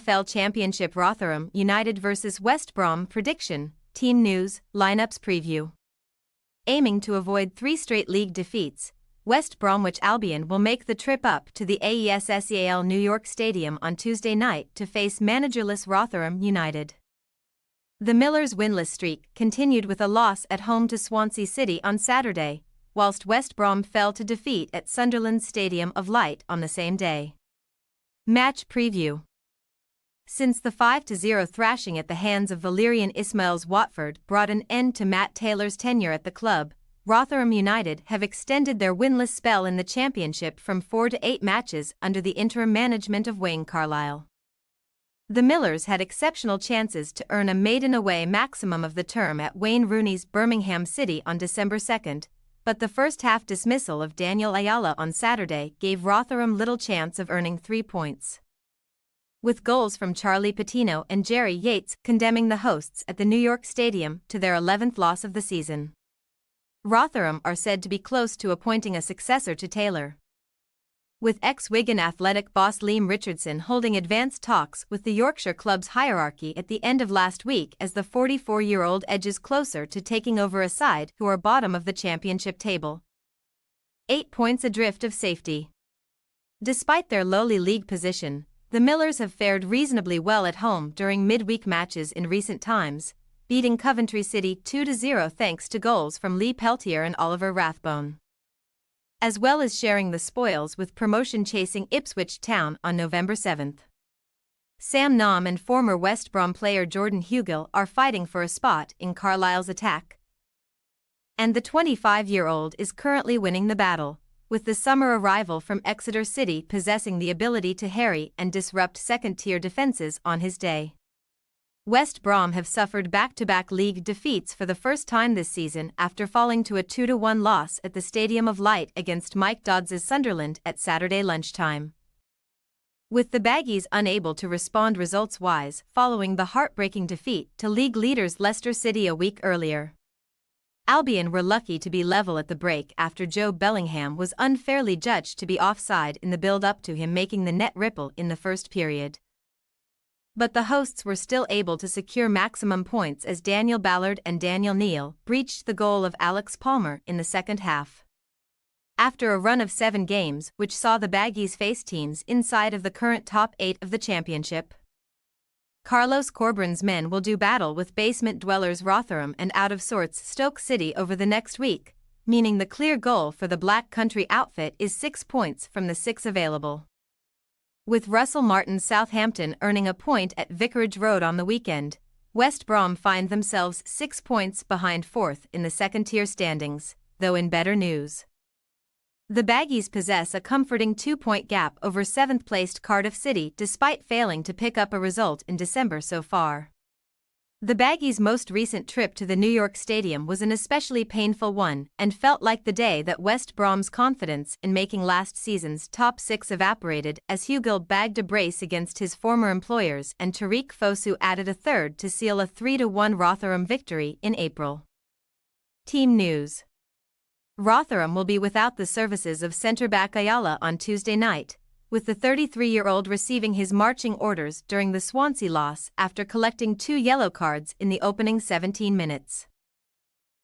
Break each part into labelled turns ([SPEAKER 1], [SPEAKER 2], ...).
[SPEAKER 1] EFL Championship Rotherham United vs West Brom prediction, team news, lineups preview. Aiming to avoid 3 straight league defeats, West Bromwich Albion will make the trip up to the AESSEAL New York Stadium on Tuesday night to face managerless Rotherham United. The Millers' winless streak continued with a loss at home to Swansea City on Saturday, whilst West Brom fell to defeat at Sunderland's Stadium of Light on the same day. Match preview. Since the 5-0 thrashing at the hands of Valérien Ismaël's Watford brought an end to Matt Taylor's tenure at the club, Rotherham United have extended their winless spell in the Championship from 4 to 8 matches under the interim management of Wayne Carlisle. The Millers had exceptional chances to earn a maiden-away maximum of the term at Wayne Rooney's Birmingham City on December 2, but the first-half dismissal of Daniel Ayala on Saturday gave Rotherham little chance of earning 3 points. With goals from Charlie Patino and Jerry Yates condemning the hosts at the New York Stadium to their 11th loss of the season. Rotherham are said to be close to appointing a successor to Taylor, with ex-Wigan Athletic boss Liam Richardson holding advanced talks with the Yorkshire club's hierarchy at the end of last week as the 44-year-old edges closer to taking over a side who are bottom of the Championship table. 8 points adrift of safety. Despite their lowly league position, the Millers have fared reasonably well at home during midweek matches in recent times, beating Coventry City 2-0 thanks to goals from Lee Peltier and Oliver Rathbone, as well as sharing the spoils with promotion-chasing Ipswich Town on November 7. Sam Nom and former West Brom player Jordan Hugill are fighting for a spot in Carlisle's attack, and the 25-year-old is currently winning the battle, with the summer arrival from Exeter City possessing the ability to harry and disrupt second-tier defences on his day. West Brom have suffered back-to-back league defeats for the first time this season after falling to a 2-1 loss at the Stadium of Light against Mike Dodds' Sunderland at Saturday lunchtime, with the Baggies unable to respond results-wise following the heartbreaking defeat to league leaders Leicester City a week earlier. Albion were lucky to be level at the break after Joe Bellingham was unfairly judged to be offside in the build-up to him making the net ripple in the first period. But the hosts were still able to secure maximum points as Daniel Ballard and Daniel Neal breached the goal of Alex Palmer in the second half. After a run of 7 games which saw the Baggies face teams inside of the current top 8 of the Championship, Carlos Corberán's men will do battle with basement dwellers Rotherham and out-of-sorts Stoke City over the next week, meaning the clear goal for the Black Country outfit is 6 points from the 6 available. With Russell Martin's Southampton earning a point at Vicarage Road on the weekend, West Brom find themselves 6 points behind 4th in the second-tier standings, though in better news. The Baggies possess a comforting 2-point gap over 7th-placed Cardiff City despite failing to pick up a result in December so far. The Baggies' most recent trip to the New York Stadium was an especially painful one and felt like the day that West Brom's confidence in making last season's top 6 evaporated as Hugill bagged a brace against his former employers and Tariq Fosu added a third to seal a 3-1 Rotherham victory in April. Team news. Rotherham will be without the services of centre-back Ayala on Tuesday night, with the 33-year-old receiving his marching orders during the Swansea loss after collecting 2 yellow cards in the opening 17 minutes.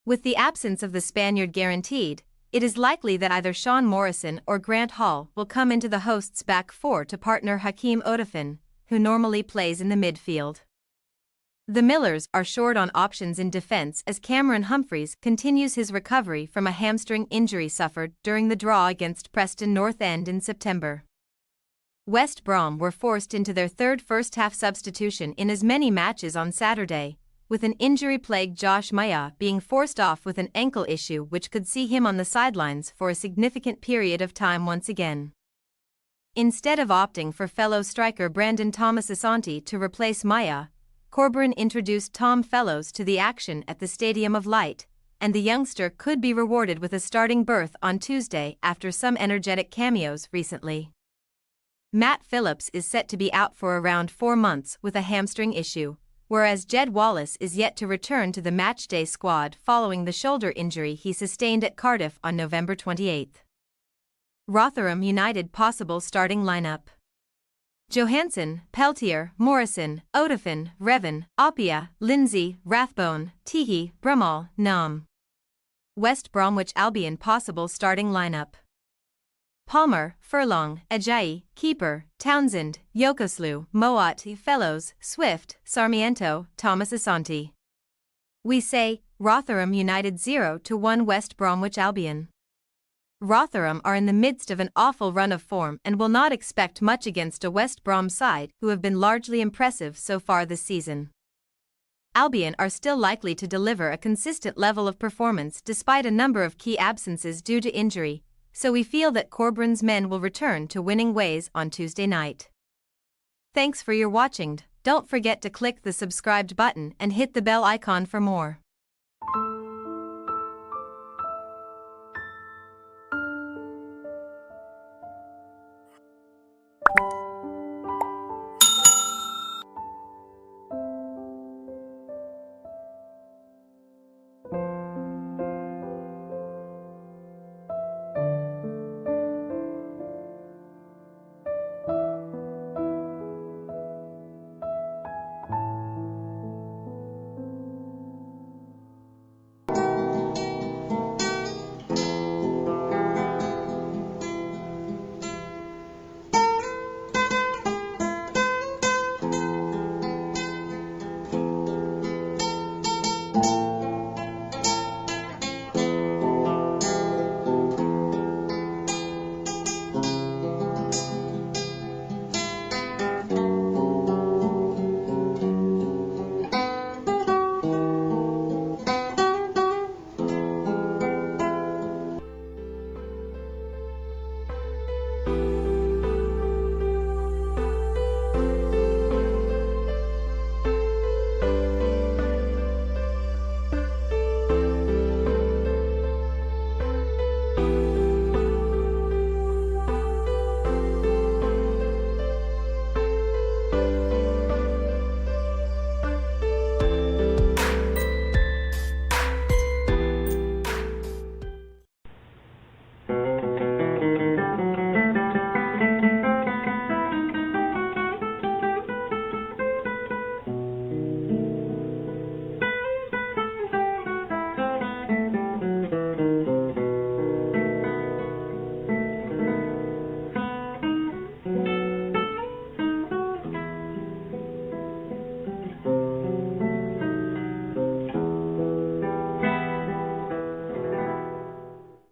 [SPEAKER 1] With the absence of the Spaniard guaranteed, it is likely that either Sean Morrison or Grant Hall will come into the hosts' back 4 to partner Hakeem Odafin, who normally plays in the midfield. The Millers are short on options in defence as Cameron Humphreys continues his recovery from a hamstring injury suffered during the draw against Preston North End in September. West Brom were forced into their 3rd first-half substitution in as many matches on Saturday, with an injury-plagued Josh Maya being forced off with an ankle issue which could see him on the sidelines for a significant period of time once again. Instead of opting for fellow striker Brandon Thomas-Asante to replace Maya, Corberán introduced Tom Fellows to the action at the Stadium of Light, and the youngster could be rewarded with a starting berth on Tuesday after some energetic cameos recently. Matt Phillips is set to be out for around 4 months with a hamstring issue, whereas Jed Wallace is yet to return to the matchday squad following the shoulder injury he sustained at Cardiff on November 28. Rotherham United possible starting lineup. Johansson, Peltier, Morrison, Odafin, Revan, Appia, Lindsay, Rathbone, Teehee, Brummel, Nam. West Bromwich Albion possible starting lineup: Palmer, Furlong, Ajayi, Keeper, Townsend, Yokoslu, Moat, Fellows, Swift, Sarmiento, Thomas Asante. We say, Rotherham United 0-1 West Bromwich Albion. Rotherham are in the midst of an awful run of form and will not expect much against a West Brom side who have been largely impressive so far this season. Albion are still likely to deliver a consistent level of performance despite a number of key absences due to injury, so we feel that Corberan's men will return to winning ways on Tuesday night. Thanks for your watching. Don't forget to click the subscribed button and hit the bell icon for more.